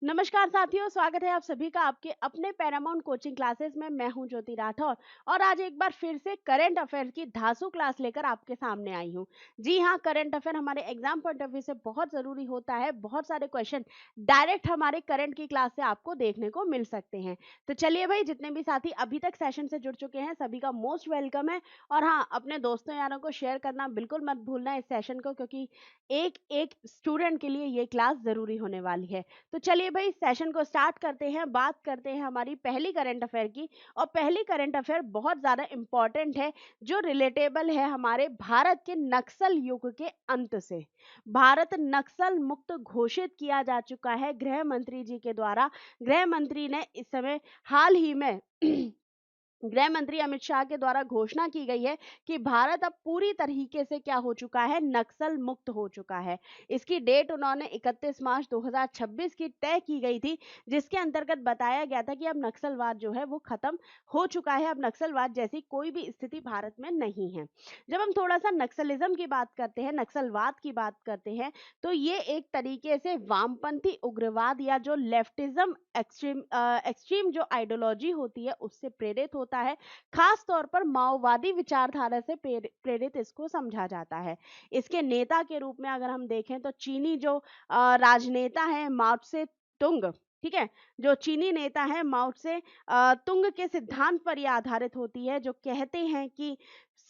नमस्कार साथियों, स्वागत है आप सभी का आपके अपने पैरामाउंट कोचिंग क्लासेस में। मैं हूं ज्योति राठौर और आज एक बार फिर से करंट अफेयर की धांसू क्लास लेकर आपके सामने आई हूं। जी हां, करंट अफेयर हमारे एग्जाम पॉइंट ऑफ व्यू से बहुत जरूरी होता है। बहुत सारे क्वेश्चन डायरेक्ट हमारे करंट की क्लास से आपको देखने को मिल सकते हैं। तो चलिए भाई, जितने भी साथी अभी तक सेशन से जुड़ चुके हैं सभी का मोस्ट वेलकम है। और हाँ, अपने दोस्तों यारों को शेयर करना बिल्कुल मत भूलना इस सेशन को, क्योंकि एक एक स्टूडेंट के लिए ये क्लास जरूरी होने वाली है। तो चलिए भाई, सेशन को स्टार्ट करते हैं। बात करते हैं हमारी पहली करंट अफेयर की। और पहली करंट अफेयर बहुत ज्यादा इंपॉर्टेंट है, जो रिलेटेबल है हमारे भारत के नक्सल युग के अंत से। भारत नक्सल मुक्त घोषित किया जा चुका है गृह मंत्री जी के द्वारा। गृह मंत्री ने इस समय हाल ही में गृह मंत्री अमित शाह के द्वारा घोषणा की गई है कि भारत अब पूरी तरीके से क्या हो चुका है, नक्सल मुक्त हो चुका है। इसकी डेट उन्होंने 31 मार्च 2026 की तय की गई थी, जिसके अंतर्गत बताया गया था कि अब नक्सलवाद जो है वो खत्म हो चुका है। अब नक्सलवाद जैसी कोई भी स्थिति भारत में नहीं है। जब हम थोड़ा सा नक्सलिज्म की बात करते हैं, नक्सलवाद की बात करते हैं, तो ये एक तरीके से वामपंथी उग्रवाद या जो लेफ्टिज्म एक्सट्रीम जो आइडियोलॉजी होती है उससे प्रेरित होता है। खास तौर पर माओवादी विचारधारा से प्रेरित इसको समझा जाता है। इसके नेता के रूप में अगर हम देखें तो चीनी जो राजनेता है माओ से तुंग, ठीक है, जो चीनी नेता है माओ से तुंग के सिद्धांत पर यह आधारित होती है, जो कहते हैं कि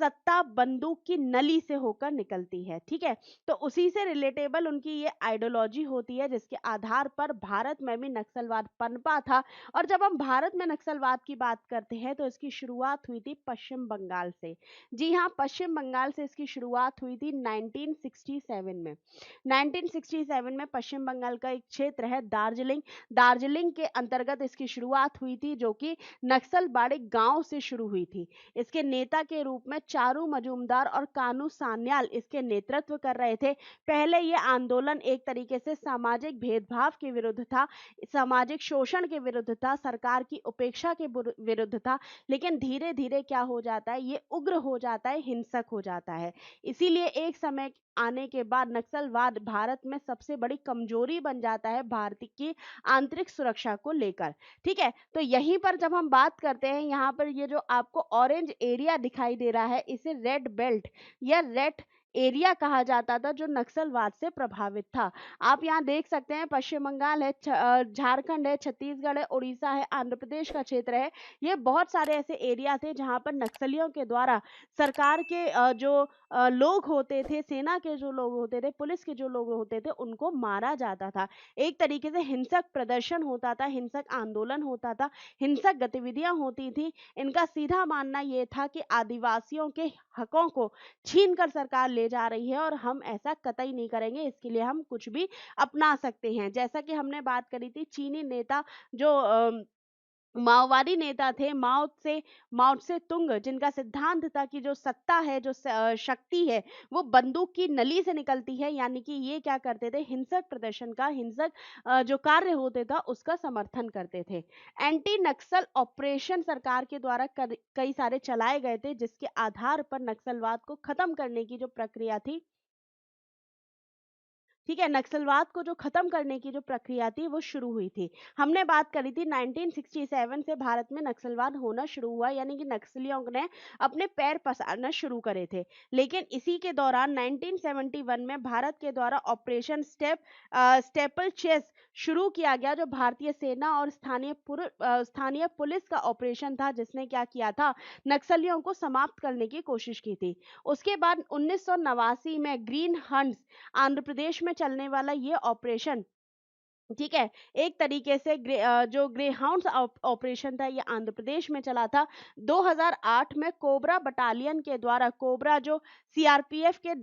सत्ता बंदूक की नली से होकर निकलती है। ठीक है, तो उसी से रिलेटेबल उनकी ये आइडियोलॉजी होती है, जिसके आधार पर भारत में भी नक्सलवाद पनपा था। और जब हम भारत में नक्सलवाद की बात करते हैं तो इसकी शुरुआत हुई थी पश्चिम बंगाल से। जी हाँ, पश्चिम बंगाल से इसकी शुरुआत हुई थी 1967 में। 1967 में पश्चिम बंगाल का एक क्षेत्र है दार्जिलिंग, दार्जिलिंग के अंतर्गत इसकी शुरुआत हुई थी, जो कि नक्सलबाड़ी गांव से शुरू हुई थी। इसके नेता के रूप में चारू मजूमदार और कानू सान्याल इसके नेतृत्व कर रहे थे। पहले ये आंदोलन एक तरीके से सामाजिक भेदभाव के विरुद्ध था, सामाजिक शोषण के विरुद्ध था, सरकार की उपेक्षा के विरुद्ध था। लेकिन धीरे धीरे क्या हो जाता है, ये उग्र हो जाता है, हिंसक हो जाता है। इसीलिए एक समय आने के बाद नक्सलवाद भारत में सबसे बड़ी कमजोरी बन जाता है भारत की आंतरिक सुरक्षा को लेकर। ठीक है, तो यहीं पर जब हम बात करते हैं, यहाँ पर ये जो आपको ऑरेंज एरिया दिखाई दे रहा है, इसे रेड बेल्ट या रेड एरिया कहा जाता था, जो नक्सलवाद से प्रभावित था। आप यहाँ देख सकते हैं, पश्चिम बंगाल है, झारखंड है, छत्तीसगढ़ है, उड़ीसा है, आंध्र प्रदेश का क्षेत्र है। ये बहुत सारे ऐसे एरिया थे जहाँ पर नक्सलियों के द्वारा सरकार के जो लोग होते थे, सेना के जो लोग होते थे, पुलिस के जो लोग होते थे, उनको मारा जाता था। एक तरीके से हिंसक प्रदर्शन होता था, हिंसक आंदोलन होता था, हिंसक गतिविधियां होती थी। इनका सीधा मानना यह था कि आदिवासियों के हकों को छीन कर सरकार ले जा रही है और हम ऐसा कतई नहीं करेंगे, इसके लिए हम कुछ भी अपना सकते हैं। जैसा कि हमने बात करी थी, चीनी नेता जो माओवादी नेता थे, माओ से तुंग, जिनका सिद्धांत था कि जो सत्ता है, जो शक्ति है, वो बंदूक की नली से निकलती है। यानी कि ये क्या करते थे, हिंसक प्रदर्शन का, हिंसक जो कार्य होते था उसका समर्थन करते थे। एंटी नक्सल ऑपरेशन सरकार के द्वारा कई सारे चलाए गए थे, जिसके आधार पर नक्सलवाद को खत्म करने की जो प्रक्रिया थी, ठीक है, नक्सलवाद को जो खत्म करने की जो प्रक्रिया थी वो शुरू हुई थी। हमने बात करी थी 1967 से भारत में नक्सलवाद होना शुरू हुआ, यानी कि नक्सलियों ने अपने पैर पसारना शुरू करे थे। लेकिन इसी के दौरान 1971 में भारत के द्वारा ऑपरेशन स्टेपल चेस शुरू किया गया, जो भारतीय सेना और स्थानीय पुलिस का ऑपरेशन था, जिसने क्या किया था, नक्सलियों को समाप्त करने की कोशिश की थी। उसके बाद 1989 में ग्रीन हंट्स, आंध्र प्रदेश में चलने वाला ये ऑपरेशन, ठीक है, एक तरीके से जो ग्रे हाउंड्स ऑपरेशन था, ये आंध्र प्रदेश में चला था। 2008 में कोबरा बटालियन के द्वारा, कोबरा जो सीआरपीएफ के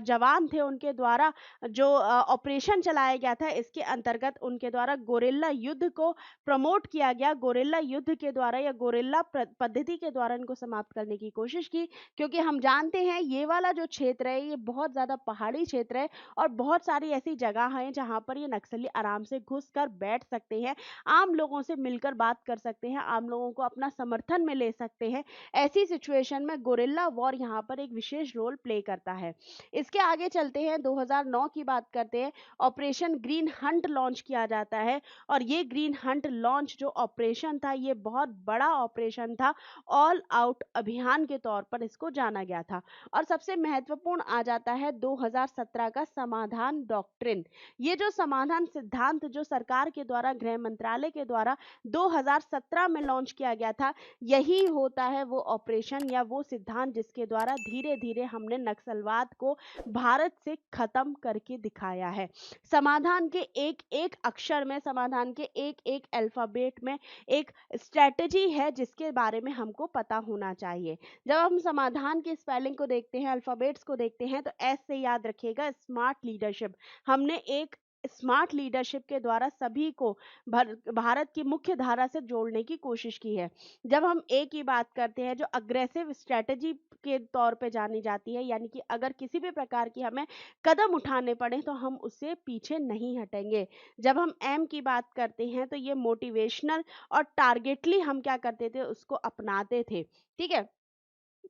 जवान थे, उनके द्वारा जो ऑपरेशन चलाया गया था, इसके अंतर्गत उनके द्वारा गोरिल्ला युद्ध को प्रमोट किया गया। गोरिल्ला युद्ध के द्वारा या गोरिल्ला पद्धति के द्वारा इनको समाप्त करने की कोशिश की, क्योंकि हम जानते हैं ये वाला जो क्षेत्र है, ये बहुत ज्यादा पहाड़ी क्षेत्र है और बहुत सारी ऐसी जगह हैं जहां पर ये नक्सली आराम से घुस कर बैठ सकते हैं, आम लोगों से मिलकर बात कर सकते हैं, आम लोगों को अपना समर्थन में ले सकते हैं। ऐसी सिचुएशन में गोरिल्ला वॉर यहाँ पर एक विशेष रोल प्ले करता है। इसके आगे चलते हैं, 2009 की बात करते हैं। ऑपरेशन ग्रीन हंट लॉन्च किया जाता है और ये ग्रीन हंट लॉन्च जो ऑपरेशन था, ये बहुत बड़ा ऑपरेशन था, ऑल आउट अभियान के तौर पर इसको जाना गया था। और सबसे महत्वपूर्ण आ जाता है 2017 का समाधान डॉक्ट्रिन। ये जो समाधान सिद्धांत जो सरकार के द्वारा, गृह मंत्रालय के द्वारा 2017 में लॉन्च किया गया था, यही होता है वो ऑपरेशन या वो सिद्धांत जिसके द्वारा धीरे धीरे हमने नक्सलवाद को भारत से खत्म करके दिखाया है। समाधान के एक एक अक्षर में, समाधान के एक एक अल्फाबेट में एक स्ट्रेटजी है जिसके बारे में हमको पता होना चाहिए। जब हम समाधान की स्पेलिंग को देखते हैं, अल्फाबेट्स को देखते हैं, तो एस से याद रखिएगा स्मार्ट लीडरशिप। हमने एक स्मार्ट लीडरशिप के द्वारा सभी को भारत की मुख्य धारा से जोड़ने की कोशिश की है। जब हम ए की बात करते हैं, जो अग्रेसिव स्ट्रेटजी के तौर पे जानी जाती है, यानी कि अगर किसी भी प्रकार की हमें कदम उठाने पड़े तो हम उससे पीछे नहीं हटेंगे। जब हम एम की बात करते हैं तो ये मोटिवेशनल और टारगेटली हम क्या करते थे, उसको अपनाते थे। ठीक है।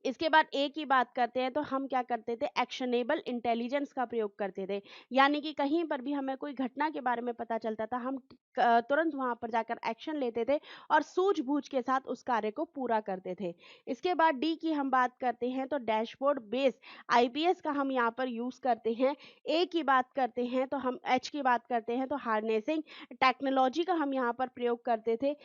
इसके बाद ए की बात करते हैं तो हम क्या करते थे, एक्शनेबल इंटेलिजेंस का प्रयोग करते थे। यानी कि कहीं पर भी हमें कोई घटना के बारे में पता चलता था, हम तुरंत वहां पर जाकर एक्शन लेते थे और सूझबूझ के साथ उस कार्य को पूरा करते थे। इसके बाद डी की हम बात करते हैं तो डैशबोर्ड बेस आईपीएस का हम यहाँ पर यूज करते हैं। ए की बात करते हैं तो हम, एच की बात करते हैं तो हार्नेसिंग टेक्नोलॉजी का हम यहाँ पर प्रयोग करते थे।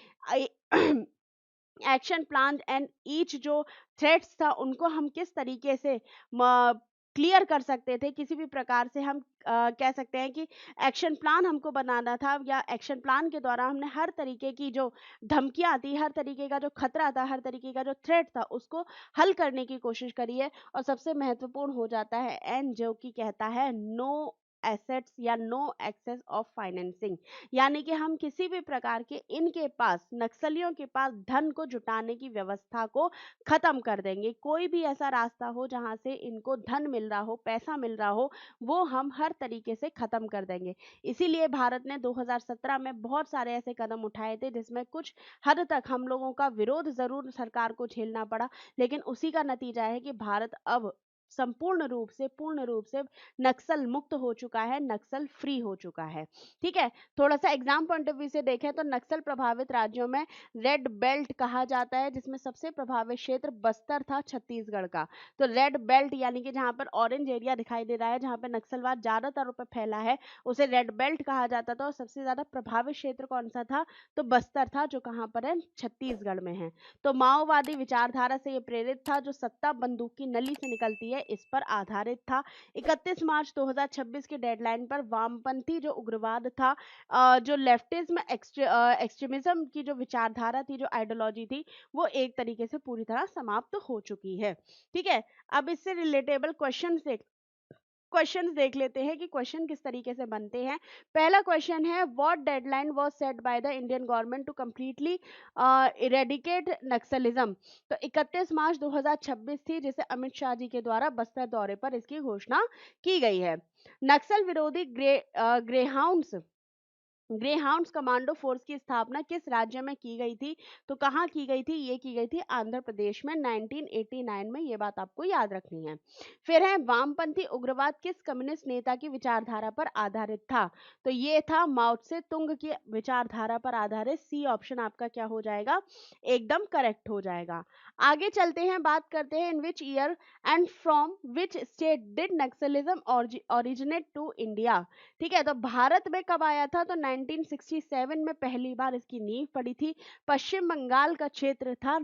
एक्शन प्लान एंड ईच जो थ्रेट्स था उनको हम किस तरीके से क्लियर कर सकते थे, किसी भी प्रकार से हम कह सकते हैं कि एक्शन प्लान हमको बनाना था, या एक्शन प्लान के द्वारा हमने हर तरीके की जो धमकियां आती, हर तरीके का जो खतरा था, हर तरीके का जो थ्रेट था, उसको हल करने की कोशिश करी है। और सबसे महत्वपूर्ण हो जाता है एन, जो कि कहता है नो एसेट्स या नो एक्सेस ऑफ फाइनेंसिंग। यानी कि हम किसी भी प्रकार के इनके पास, नक्सलियों के पास धन को जुटाने की व्यवस्था को खत्म कर देंगे। कोई भी ऐसा रास्ता हो जहां से इनको धन मिल रहा हो, पैसा मिल रहा हो, वो हम हर तरीके से खत्म कर देंगे। इसीलिए भारत ने 2017 में बहुत सारे ऐसे कदम उठाए थे जिसमें कुछ हद तक हम लोगों का विरोध जरूर सरकार को झेलना पड़ा, लेकिन उसी का नतीजा है कि भारत अब संपूर्ण रूप से, पूर्ण रूप से नक्सल मुक्त हो चुका है, नक्सल फ्री हो चुका है। ठीक है। थोड़ा सा एग्जाम पॉइंट ऑफ व्यू से देखें तो नक्सल प्रभावित राज्यों में रेड बेल्ट कहा जाता है, जिसमें सबसे प्रभावित क्षेत्र बस्तर था, छत्तीसगढ़ का। तो रेड बेल्ट यानी कि जहां पर ऑरेंज एरिया दिखाई दे रहा है, जहां पर नक्सलवाद ज्यादातर पर फैला है, उसे रेड बेल्ट कहा जाता था। और सबसे ज्यादा प्रभावित क्षेत्र कौन सा था, तो बस्तर था, जो कहां पर है, छत्तीसगढ़ में है। तो माओवादी विचारधारा से ये प्रेरित था, जो सत्ता बंदूक की नली से निकलती है, इस पर आधारित था। 31 मार्च 2026 की डेडलाइन पर वामपंथी जो उग्रवाद था, जो लेफ्टिज्म एक्सट्रीमिज्म की जो विचारधारा थी, जो आइडियोलॉजी थी, वो एक तरीके से पूरी तरह समाप्त हो चुकी है। ठीक है। अब इससे रिलेटेबल क्वेश्चंस देख लेते हैं कि क्वेश्चन किस तरीके से बनते हैं। पहला क्वेश्चन है, what deadline was set by the Indian government to completely eradicate naxalism. तो 31 मार्च 2026 थी, जिसे अमित शाह जी के द्वारा बस्तर दौरे पर इसकी घोषणा की गई है। नक्सल विरोधी ग्रेहाउंड्स कमांडो फोर्स की स्थापना किस राज्य में की गई थी, तो कहाँ की गई थी, ये की गई थी आंध्र प्रदेश में 1989 में। ये बात आपको याद रखनी है। फिर है, वामपंथी उग्रवाद किस कम्युनिस्ट नेता की विचारधारा पर आधारित था, तो ये था माओ त्से तुंग की विचारधारा पर आधारित। सी ऑप्शन आपका क्या हो जाएगा, एकदम करेक्ट हो जाएगा। आगे चलते हैं, बात करते हैं, in which year and from which state did naxalism originate to India. ठीक है। तो भारत में कब आया था, तो 1967 में पहली बार इसकी नींव पड़ी थी। पश्चिम बंगाल का क्षेत्र था,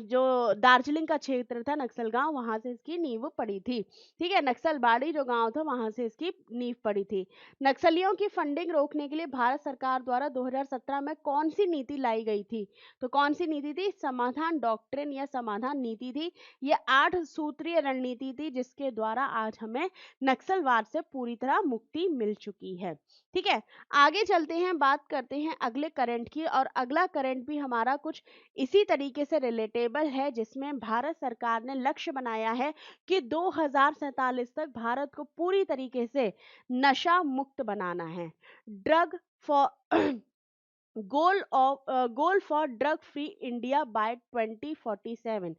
जो दार्जिलिंग का क्षेत्र था, नक्सल गांव, वहां से इसकी नींव पड़ी थी। ठीक है। नक्सलबाड़ी जो गांव था, वहां से इसकी नींव पड़ी थी। नक्सलियों की फंडिंग रोकने के लिए भारत सरकार द्वारा 2017 में कौन सी नीति लाई गई थी, तो कौन सी नीति थी, समाधान डॉक्ट्रिन या समाधान नीति थी। ये 8 सूत्रीय रणनीति थी, जिसके द्वारा आज हमें नक्सलवाद से पूरी तरह मुक्ति मिल चुकी है। ठीक है। आगे चलते हैं, बात करते हैं अगले करंट की, और अगला करंट भी हमारा कुछ इसी तरीके से रिलेटेबल है, जिसमें भारत सरकार ने लक्ष्य बनाया है कि 2047 तक भारत को पूरी तरीके से नशा मुक्त बनाना है। Drug for goal for drug free India by 2047।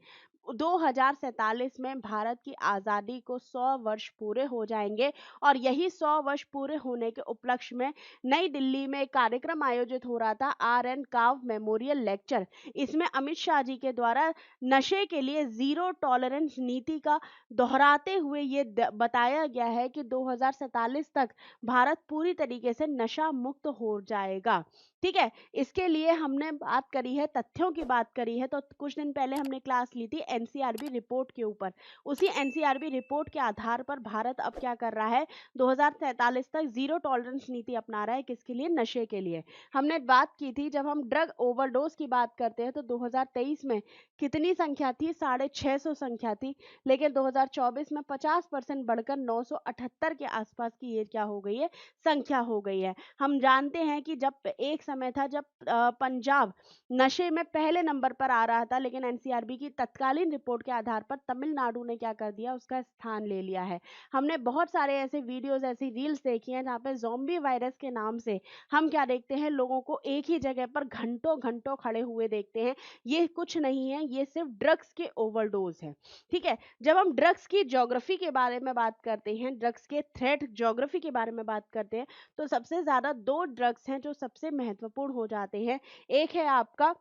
2047 में भारत की आज़ादी को 100 वर्ष पूरे हो जाएंगे और यही 100 वर्ष पूरे होने के उपलक्ष्य में नई दिल्ली में एक कार्यक्रम आयोजित हो रहा था, RN काव मेमोरियल लेक्चर। इसमें अमित शाह जी के द्वारा नशे के लिए जीरो टॉलरेंस नीति का दोहराते हुए ये बताया गया है कि 2047 तक भारत पूरी तरीके से नशा मुक्त हो जाएगा। ठीक है, इसके लिए हमने बात करी है, तथ्यों की बात करी है। तो कुछ दिन पहले हमने क्लास ली थी एनसीआरबी रिपोर्ट के ऊपर। उसी एनसीआरबी रिपोर्ट के आधार पर भारत अब क्या कर रहा है, 2047 तक जीरो टॉलरेंस नीति अपना रहा है। किसके लिए? नशे के लिए। हमने बात की थी, जब हम ड्रग ओवरडोज की बात करते हैं तो 2023 में कितनी संख्या थी? 650 संख्या थी। लेकिन 2024 में 50% बढ़कर 978 के आसपास की ये क्या हो गई है? संख्या हो गई है। हम जानते हैं कि जब एक समय था जब पंजाब नशे में पहले नंबर पर आ रहा था, लेकिन एनसीआरबी की तत्कालीन रिपोर्ट के आधार पर तमिलनाडु ने क्या कर दिया? उसका स्थान ले लिया है। हमने बहुत सारे ऐसे वीडियोस, ऐसी रील्स देखी हैं जहाँ पे ज़ोंबी वायरस के नाम से हम क्या देखते हैं, लोगों को एक ही जगह पर घंटों घंटों खड़े हुए देखते हैं। ये कुछ नहीं है, ये सिर्फ ड्रग्स के ओवरडोज है। ठीक है, जब हम ड्रग्स की ज्योग्राफी के बारे में बात करते हैं, ड्रग्स के थ्रेट ज्योग्राफी के बारे में बात करते हैं, तो सबसे ज्यादा दो ड्रग्स हैं जो सबसे महत्वपूर्ण हो जाते हैं। एक है आपका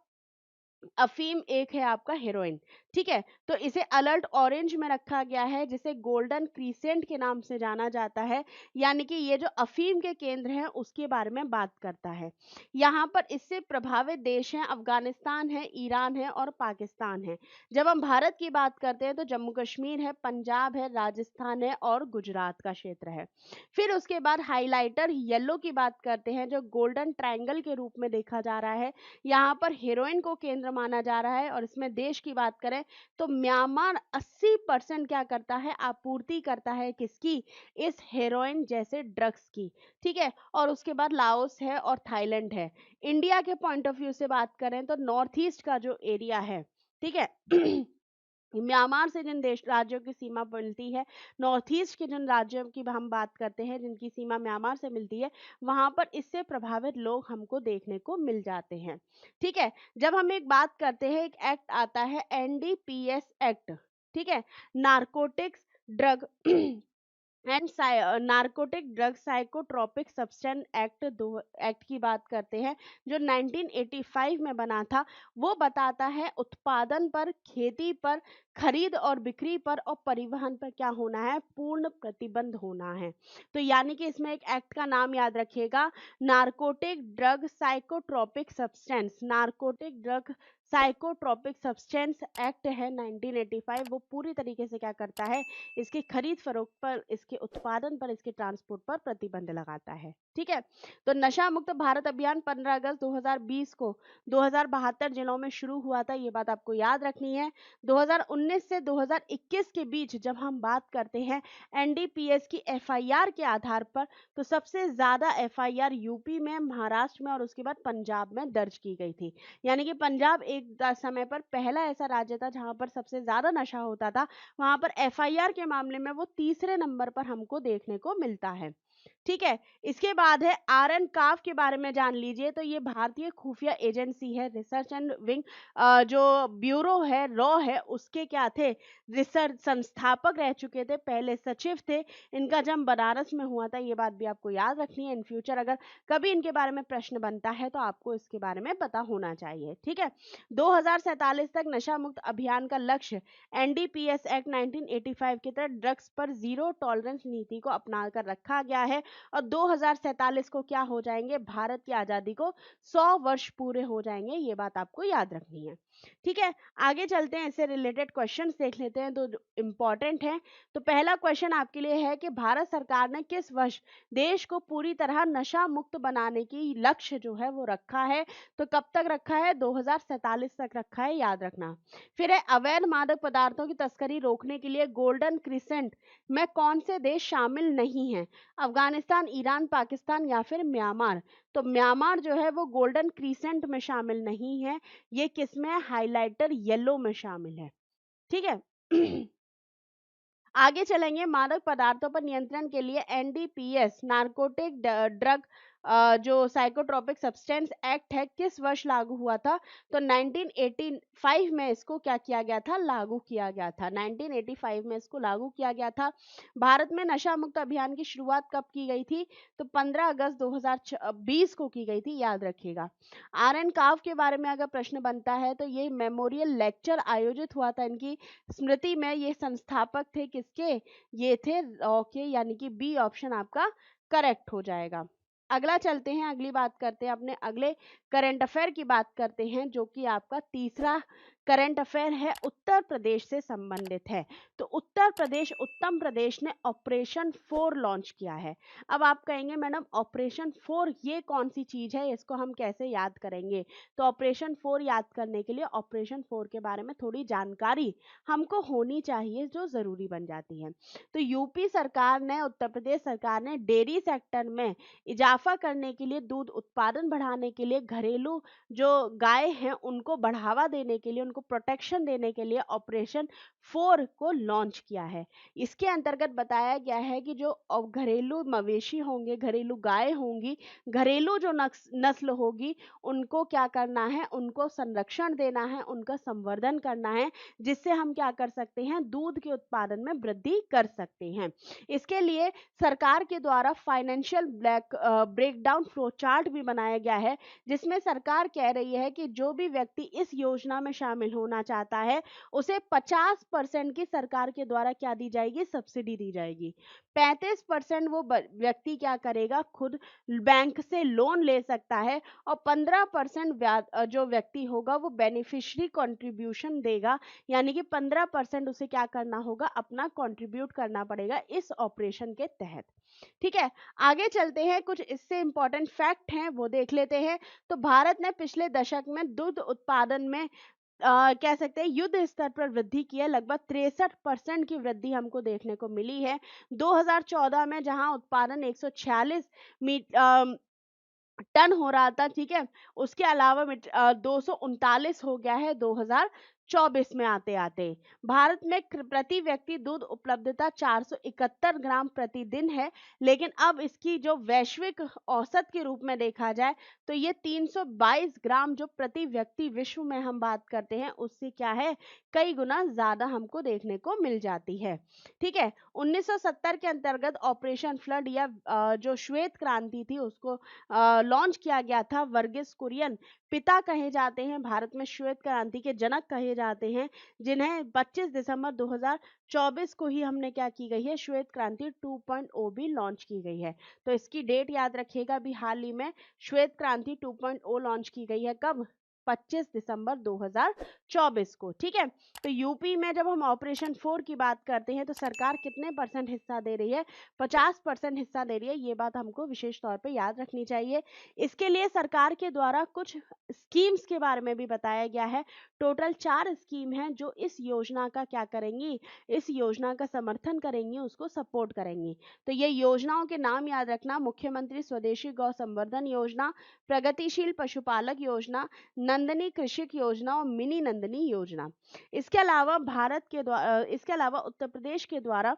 अफीम, एक है आपका हेरोइन। ठीक है, तो इसे अलर्ट ऑरेंज में रखा गया है, जिसे गोल्डन क्रीसेंट के नाम से जाना जाता है। यानी कि ये जो अफीम के केंद्र हैं उसके बारे में बात करता है। यहाँ पर इससे प्रभावित देश हैं अफगानिस्तान है, ईरान है और पाकिस्तान है। जब हम भारत की बात करते हैं तो जम्मू कश्मीर है, पंजाब है, राजस्थान है और गुजरात का क्षेत्र है। फिर उसके बाद हाइलाइटर येलो की बात करते हैं, जो गोल्डन ट्रायंगल के रूप में देखा जा रहा है। यहाँ पर हेरोइन को केंद्र माना जा रहा है। और इसमें देश की बात करें तो म्यांमार 80% क्या करता है? आपूर्ति करता है किसकी? इस हेरोइन जैसे ड्रग्स की। ठीक है, और उसके बाद लाओस है और थाईलैंड है। इंडिया के पॉइंट ऑफ व्यू से बात करें तो नॉर्थ ईस्ट का जो एरिया है, ठीक है, म्यांमार से जिन देश राज्यों की सीमा मिलती है, नॉर्थ ईस्ट के जिन राज्यों की हम बात करते हैं जिनकी सीमा म्यांमार से मिलती है, वहां पर इससे प्रभावित लोग हमको देखने को मिल जाते हैं। ठीक है, जब हम एक बात करते हैं, एक एक्ट आता है एनडीपीएस एक्ट। ठीक है, narcotics drug and narcotic drug psychotropic substance act, दो एक्ट की बात करते हैं, जो 1985 में बना था। वो बताता है उत्पादन पर, खेती पर, खरीद और बिक्री पर और परिवहन पर क्या होना है? पूर्ण प्रतिबंध होना है। तो यानी कि इसमें एक एक्ट का नाम याद रखिएगा, narcotic drug psychotropic substance. Narcotic drug psychotropic substance act है 1985। वो पूरी तरीके से क्या करता है? इसकी खरीद फरोख्त पर, इसके उत्पादन पर, इसके ट्रांसपोर्ट पर प्रतिबंध लगाता है। ठीक है, तो नशा मुक्त भारत अभियान 15 अगस्त 2020 को 2072 जिलों में शुरू हुआ था। ये बात आपको याद रखनी है। 2019 से 2021 के बीच जब हम बात करते हैं एनडीपीएस की एफआईआर के आधार पर, तो सबसे ज्यादा एफआईआर यूपी में, महाराष्ट्र में और उसके बाद पंजाब में दर्ज की गई थी। यानी कि पंजाब एक समय पर पहला ऐसा राज्य था जहां पर सबसे ज्यादा नशा होता था। वहां पर एफआईआर के मामले में वो तीसरे नंबर पर हमको देखने को मिलता है। ठीक है, इसके बाद है RN काफ के बारे में जान लीजिए। तो ये भारतीय खुफिया एजेंसी है, रिसर्च एंड विंग, जो ब्यूरो है, रॉ है, उसके क्या थे? रिसर्च संस्थापक रह चुके थे, पहले सचिव थे। इनका जन्म बनारस में हुआ था। ये बात भी आपको याद रखनी है। इन फ्यूचर अगर कभी इनके बारे में प्रश्न बनता है तो आपको इसके बारे में पता होना चाहिए। ठीक है, 2047 तक नशा मुक्त अभियान का लक्ष्य एनडीपीएस एक्ट 1985 के तहत ड्रग्स पर जीरो टॉलरेंस नीति को अपनाकर रखा गया है। और 2047 को क्या हो जाएंगे? भारत की आजादी को 100 वर्ष पूरे हो जाएंगे। ये बात आपको याद रखनी है। ठीक है, आगे चलते हैं, इससे रिलेटेड क्वेश्चंस देख लेते हैं तो इंपॉर्टेंट है। तो पहला क्वेश्चन आपके लिए है कि भारत सरकार ने किस वर्ष देश को पूरी तरह नशा मुक्त बनाने की लक्ष्य जो है वो रखा है? तो कब तक रखा है? 2047 तक रखा है, याद रखना। फिर है अवैध मादक पदार्थों की तस्करी रोकने के लिए गोल्डन क्रिसेंट में कौन से देश शामिल नहीं है? अफगानिस्तान, ईरान, पाकिस्तान या फिर म्यांमार? तो म्यांमार जो है वो गोल्डन क्रिसेंट में शामिल नहीं है। ये किसमें है? हाइलाइटर येलो में शामिल है। ठीक है, आगे चलेंगे। मादक पदार्थों पर नियंत्रण के लिए एनडीपीएस, नार्कोटिक ड्रग जो साइकोट्रोपिक सब्सटेंस एक्ट है किस वर्ष लागू हुआ था? तो 1985 में इसको क्या किया गया था? लागू किया गया था। 1985 में इसको लागू किया गया था। भारत में नशा मुक्त अभियान की शुरुआत कब की गई थी? तो 15 अगस्त 2020 को की गई थी, याद रखिएगा। आर एन काव के बारे में अगर प्रश्न बनता है तो ये मेमोरियल लेक्चर आयोजित हुआ था इनकी स्मृति में। ये संस्थापक थे किसके? ये थे ओके, यानी कि बी ऑप्शन आपका करेक्ट हो जाएगा। अगला चलते हैं, अगली बात करते हैं, अपने अगले करंट अफेयर की बात करते हैं, जो कि आपका तीसरा करंट अफेयर है, उत्तर प्रदेश से संबंधित है। तो उत्तर प्रदेश, उत्तम प्रदेश ने ऑपरेशन 4 लॉन्च किया है। अब आप कहेंगे मैडम ऑपरेशन 4 ये कौन सी चीज है, इसको हम कैसे याद करेंगे? तो ऑपरेशन 4 याद करने के लिए ऑपरेशन 4 के बारे में थोड़ी जानकारी हमको होनी चाहिए, जो जरूरी बन जाती है। तो यूपी सरकार ने, उत्तर प्रदेश सरकार ने डेयरी सेक्टर में इजाफा करने के लिए, दूध उत्पादन बढ़ाने के लिए, घरेलू जो गाय हैं उनको बढ़ावा देने के लिए, उनको प्रोटेक्शन देने के लिए ऑपरेशन 4 को लॉन्च किया है। इसके अंतर्गत बताया गया है कि जो घरेलू मवेशी होंगे, घरेलू गाय होंगी, घरेलू जो नस्ल होगी, उनको क्या करना है? उनको संरक्षण देना है, उनका संवर्धन करना है, जिससे हम क्या कर सकते हैं? दूध के उत्पादन में वृद्धि कर सकते हैं। इसके लिए सरकार के द्वारा फाइनेंशियल ब्रेकडाउन फ्लो चार्ट भी बनाया गया है, जिसमें सरकार कह रही है कि जो भी व्यक्ति इस योजना में शामिल होना चाहता है, उसे 50% की सरकार के द्वारा क्या दी जाएगी? सब्सिडी दी जाएगी। 35% वो व्यक्ति क्या करेगा? खुद बैंक से लोन ले सकता है, और 15% जो व्यक्ति होगा वो बेनिफिशियरी कंट्रीब्यूशन देगा, यानी कि 15% उसे क्या करना होगा? अपना कंट्रीब्यूट करना पड़ेगा इस ऑपरेशन के तहत। ठीक है, आगे चलते हैं, कुछ इससे इंपॉर्टेंट फैक्ट हैं वो देख लेते हैं। तो भारत ने पिछले दशक में दूध उत्पादन में कह सकते हैं युद्ध स्तर पर वृद्धि की है। लगभग 63% की वृद्धि हमको देखने को मिली है। 2014 में जहां उत्पादन 146 टन हो रहा था, ठीक है, उसके अलावा 239 हो गया है 2024 में आते आते। भारत में प्रति व्यक्ति दूध उपलब्धता 471 ग्राम प्रतिदिन है, लेकिन अब इसकी जो वैश्विक औसत के रूप में देखा जाए तो ये 322 ग्राम जो प्रति व्यक्ति विश्व में हम बात करते हैं, उससे क्या है? कई गुना ज्यादा हमको देखने को मिल जाती है। ठीक है, 1970 के अंतर्गत ऑपरेशन फ्लड या जो श्वेत क्रांति थी उसको लॉन्च किया गया था। वर्गीस कुरियन पिता कहे जाते हैं, भारत में श्वेत क्रांति के जनक कहे जाते हैं, जिन्हें 25 दिसंबर 2024 को ही हमने क्या की गई है? श्वेत क्रांति 2.0 भी लॉन्च की गई है। तो इसकी डेट याद रखिएगा, अभी हाल ही में श्वेत क्रांति 2.0 लॉन्च की गई है। कब? 25 दिसंबर 2024 को। ठीक है, तो यूपी में जब हम ऑपरेशन 4 की बात करते हैं तो सरकार कितने परसेंट हिस्सा दे रही है? 50% हिस्सा दे रही है। ये बात हमको विशेष तौर पे याद रखनी चाहिए। इसके लिए सरकार के द्वारा कुछ स्कीम्स के बारे में भी बताया गया है। टोटल 4 स्कीम हैं जो इस योजना का क्या करेंगी? इस योजना का समर्थन करेंगी, उसको सपोर्ट करेंगी। तो ये योजनाओं के नाम याद रखना: मुख्यमंत्री स्वदेशी गौ संवर्धन योजना, प्रगतिशील पशुपालक योजना, नंदनी कृषक योजना और मिनी नंदनी योजना। इसके अलावा इसके अलावा उत्तर प्रदेश के द्वारा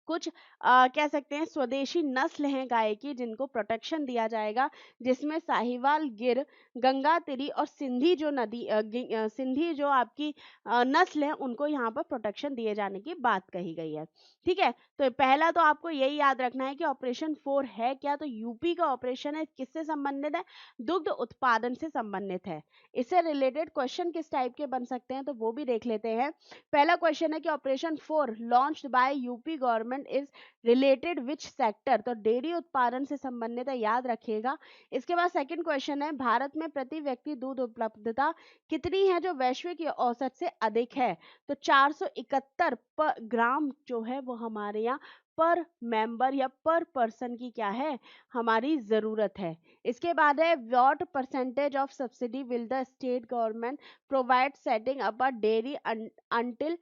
कुछ कह सकते हैं स्वदेशी नस्ल हैं गाय की, जिनको प्रोटेक्शन दिया जाएगा, जिसमें साहिवाल, गिर, गंगातिरी और सिंधी जो सिंधी जो आपकी नस्ल है, उनको यहाँ पर प्रोटेक्शन दिए जाने की बात कही गई है। ठीक है, तो पहला तो आपको यही याद रखना है कि ऑपरेशन 4 है क्या? तो यूपी का ऑपरेशन है, किससे संबंधित है? दुग्ध उत्पादन से संबंधित है। इससे रिलेटेड क्वेश्चन किस टाइप के बन सकते हैं, तो वो भी देख लेते हैं। पहला क्वेश्चन है कि operation 4 launched by UP government is related which sector? तो डेयरी उत्पादन से संबंधित है, याद रखिएगा। इसके बाद सेकंड क्वेश्चन है, भारत में प्रति व्यक्ति दूध उपलब्धता कितनी है जो वैश्विक औसत से अधिक है? तो 471 ग्राम जो है वो हमारे यहाँ पर मेंबर या पर पर्सन की क्या है? हमारी जरूरत है। इसके बाद है, what percentage of subsidy will the state government provide setting up a dairy until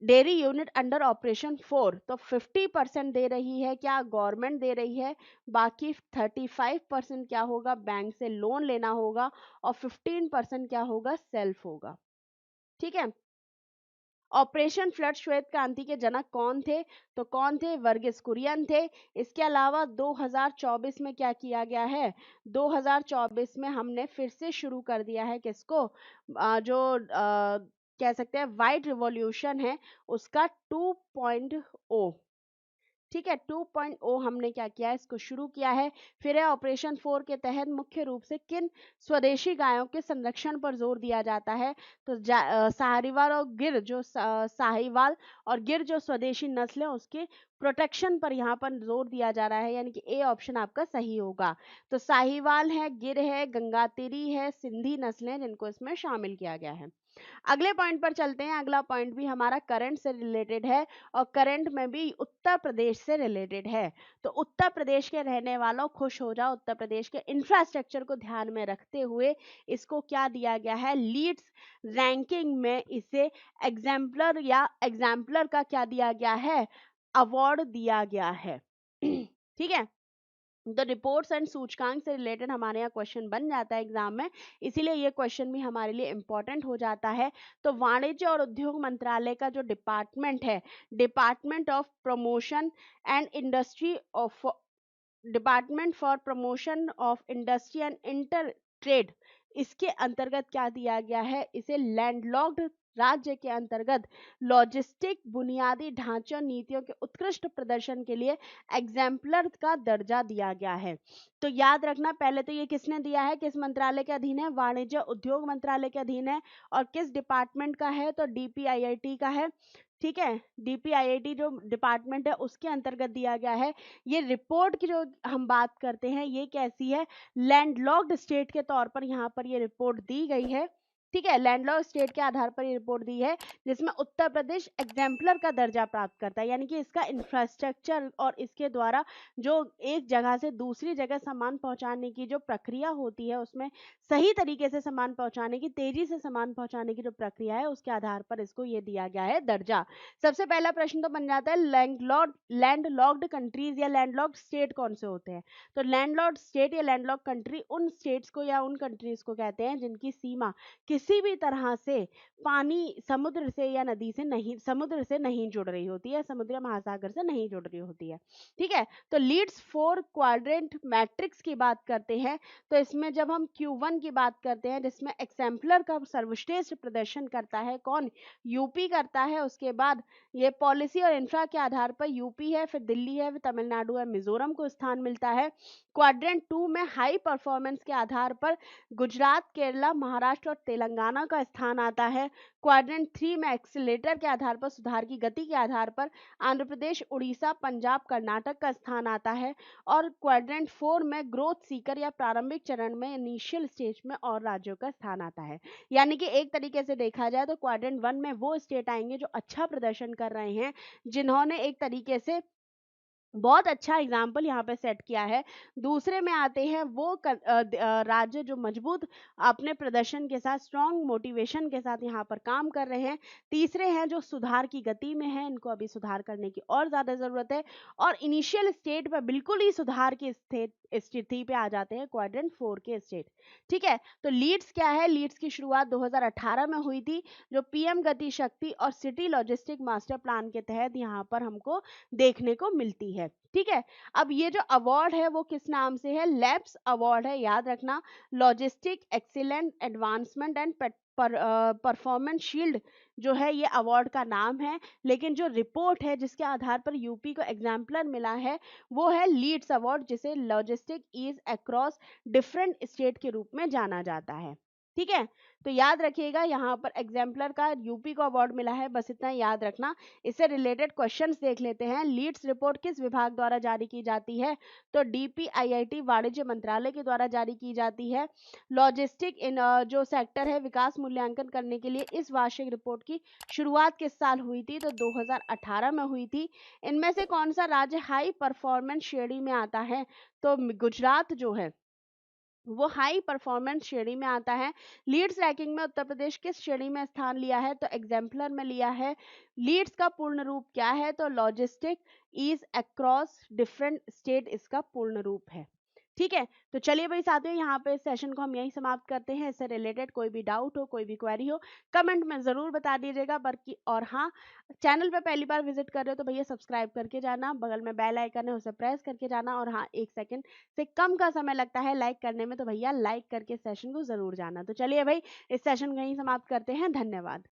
dairy unit under operation 4? तो 50% दे रही है क्या? गवर्नमेंट दे रही है। बाकी 35% क्या होगा? बैंक से लोन लेना होगा, और 15% क्या होगा? सेल्फ होगा। ठीक है, ऑपरेशन फ्लड श्वेत क्रांति के जनक कौन थे? तो कौन थे? वर्गीस कुरियन थे। इसके अलावा 2024 में क्या किया गया है? 2024 में हमने फिर से शुरू कर दिया है किसको? जो कह सकते हैं व्हाइट रिवॉल्यूशन है उसका 2.0, ठीक है, 2.0 हमने क्या किया है, इसको शुरू किया है। फिर है ऑपरेशन 4 के तहत मुख्य रूप से किन स्वदेशी गायों के संरक्षण पर जोर दिया जाता है? तो साहिवाल और गिर जो साहिवाल और गिर जो स्वदेशी नस्ल है उसके प्रोटेक्शन पर यहाँ पर जोर दिया जा रहा है, यानी कि ए ऑप्शन आपका सही होगा। तो साहिवाल है, गिर है, गंगातेरी है, सिंधी नस्लें जिनको इसमें शामिल किया गया है। अगले पॉइंट पर चलते हैं। अगला पॉइंट भी हमारा करंट से रिलेटेड है और करंट में भी उत्तर प्रदेश से रिलेटेड है। तो उत्तर प्रदेश के रहने वालों खुश हो जाओ, उत्तर प्रदेश के इंफ्रास्ट्रक्चर को ध्यान में रखते हुए इसको क्या दिया गया है? लीड्स रैंकिंग में इसे एग्जाम्पलर का क्या दिया गया है? अवार्ड दिया गया है। ठीक है, तो रिपोर्ट्स एंड सूचकांक से रिलेटेड हमारे यहाँ क्वेश्चन बन जाता है एग्जाम में, इसीलिए ये क्वेश्चन भी हमारे लिए इंपॉर्टेंट हो जाता है। तो वाणिज्य और उद्योग मंत्रालय का जो डिपार्टमेंट है, department of promotion and industry of department for promotion of industry and inter trade, इसके अंतर्गत क्या दिया गया है? इसे लैंडलॉक्ड राज्य के अंतर्गत लॉजिस्टिक बुनियादी ढांचे और नीतियों के उत्कृष्ट प्रदर्शन के लिए एग्जाम्पलर का दर्जा दिया गया है। तो याद रखना, पहले तो ये किसने दिया है, किस मंत्रालय के अधीन है? वाणिज्य उद्योग मंत्रालय के अधीन है। और किस डिपार्टमेंट का है? तो डीपीआईआईटी का है। ठीक है, डीपीआईआईटी जो डिपार्टमेंट है उसके अंतर्गत दिया गया है। ये रिपोर्ट की जो हम बात करते हैं ये कैसी है? लैंडलॉक्ड स्टेट के तौर पर यहाँ पर ये रिपोर्ट दी गई है। ठीक है, लैंडलॉक्ड स्टेट के आधार पर ये रिपोर्ट दी है जिसमें उत्तर प्रदेश एग्जाम्पलर का दर्जा प्राप्त करता है, यानी कि इसका इंफ्रास्ट्रक्चर और इसके द्वारा जो एक जगह से दूसरी जगह सामान पहुंचाने की जो प्रक्रिया होती है उसमें सही तरीके से सामान पहुंचाने की, तेजी से सामान पहुंचाने की जो प्रक्रिया है उसके आधार पर इसको ये दिया गया है दर्जा। सबसे पहला प्रश्न तो बन जाता है लैंडलॉक्ड कंट्रीज या लैंडलॉक्ड स्टेट कौन से होते हैं? तो लैंडलॉक्ड स्टेट या लैंडलॉक्ड कंट्री उन स्टेट्स को या उन कंट्रीज को कहते हैं जिनकी सीमा किसी भी तरह से पानी समुद्र से या नदी से नहीं, समुद्र से नहीं जुड़ रही होती है, समुद्र महासागर से नहीं जुड़ रही होती है। ठीक है, तो लीड्स 4 क्वाड्रेंट मैट्रिक्स की बात करते हैं तो इसमें जब हम Q1 की बात करते हैं जिसमें एग्जाम्पलर का सर्वश्रेष्ठ प्रदर्शन करता है कौन? यूपी करता है। उसके बाद ये पॉलिसी और इंफ्रा के आधार पर यूपी है, फिर दिल्ली है, फिर तमिलनाडु है, मिजोरम को स्थान मिलता है। क्वाड्रेंट 2 में हाई परफॉर्मेंस के आधार पर गुजरात, केरला, महाराष्ट्र और तेलंगाना का स्थान आता है। क्वाड्रेंट 3 में एक्सीलेटर के आधार पर, सुधार की गति के आधार पर आंध्र प्रदेश, उड़ीसा, पंजाब, कर्नाटक का स्थान आता है। और क्वाड्रेंट 4 में ग्रोथ सीकर या प्रारंभिक चरण में इनिशियल स्टेज में और राज्यों का स्थान आता है। यानी कि एक तरीके से देखा जाए तो क्वाड्रेंट 1 में वो स्टेट आएंगे जो अच्छा प्रदर्शन कर रहे हैं, जिन्होंने एक तरीके से बहुत अच्छा एग्जाम्पल यहाँ पे सेट किया है। दूसरे में आते हैं वो राज्य जो मजबूत अपने प्रदर्शन के साथ, स्ट्रॉन्ग मोटिवेशन के साथ यहाँ पर काम कर रहे हैं। तीसरे हैं जो सुधार की गति में है, इनको अभी सुधार करने की और ज्यादा जरूरत है। और इनिशियल स्टेट पर बिल्कुल ही सुधार की स्थिति पे आ जाते हैं क्वाड्रेंट 4 के स्टेट। ठीक है, तो लीड्स क्या है? लीड्स की शुरुआत 2018 में हुई थी, जो पीएम गति शक्ति और सिटी लॉजिस्टिक मास्टर प्लान के तहत यहाँ पर हमको देखने को मिलती है। ठीक है, अब ये जो अवार्ड है वो किस नाम से है? लैप्स अवार्ड है, याद रखना। Logistic excellent advancement and performance shield जो है ये अवार्ड का नाम है। लेकिन जो रिपोर्ट है जिसके आधार पर यूपी को एग्जाम्पलर मिला है वो है लीड्स अवार्ड, जिसे logistic ease across different state के रूप में जाना जाता है। ठीक है, तो याद रखिएगा यहाँ पर एग्जाम्पलर का यूपी को अवार्ड मिला है, बस इतना याद रखना। इससे रिलेटेड क्वेश्चंस देख लेते हैं। लीड्स रिपोर्ट किस विभाग द्वारा जारी की जाती है? तो डीपीआईआईटी वाणिज्य मंत्रालय के द्वारा जारी की जाती है। लॉजिस्टिक इन जो सेक्टर है विकास मूल्यांकन करने के लिए इस वार्षिक रिपोर्ट की शुरुआत किस साल हुई थी? तो 2018 में हुई थी। इनमें से कौन सा राज्य हाई परफॉर्मेंस श्रेणी में आता है? तो गुजरात जो है वो हाई परफॉर्मेंस श्रेणी में आता है। लीड्स रैंकिंग में उत्तर प्रदेश किस श्रेणी में स्थान लिया है? तो एग्जाम्पलर में लिया है। लीड्स का पूर्ण रूप क्या है? तो logistic ease across different state इसका पूर्ण रूप है। ठीक है, तो चलिए भाई साथियों, यहाँ पे इस सेशन को हम यहीं समाप्त करते हैं। इससे रिलेटेड कोई भी डाउट हो, कोई भी क्वेरी हो, कमेंट में ज़रूर बता दीजिएगा। बल्कि और हाँ, चैनल पे पहली बार विजिट कर रहे हो तो भैया सब्सक्राइब करके जाना, बगल में बेल आइकन है उसे प्रेस करके जाना। और हाँ, 1 सेकंड से कम का समय लगता है लाइक करने में, तो भैया लाइक करके सेशन को ज़रूर जाना। तो चलिए भाई, इस सेशन को यहीं समाप्त करते हैं। धन्यवाद।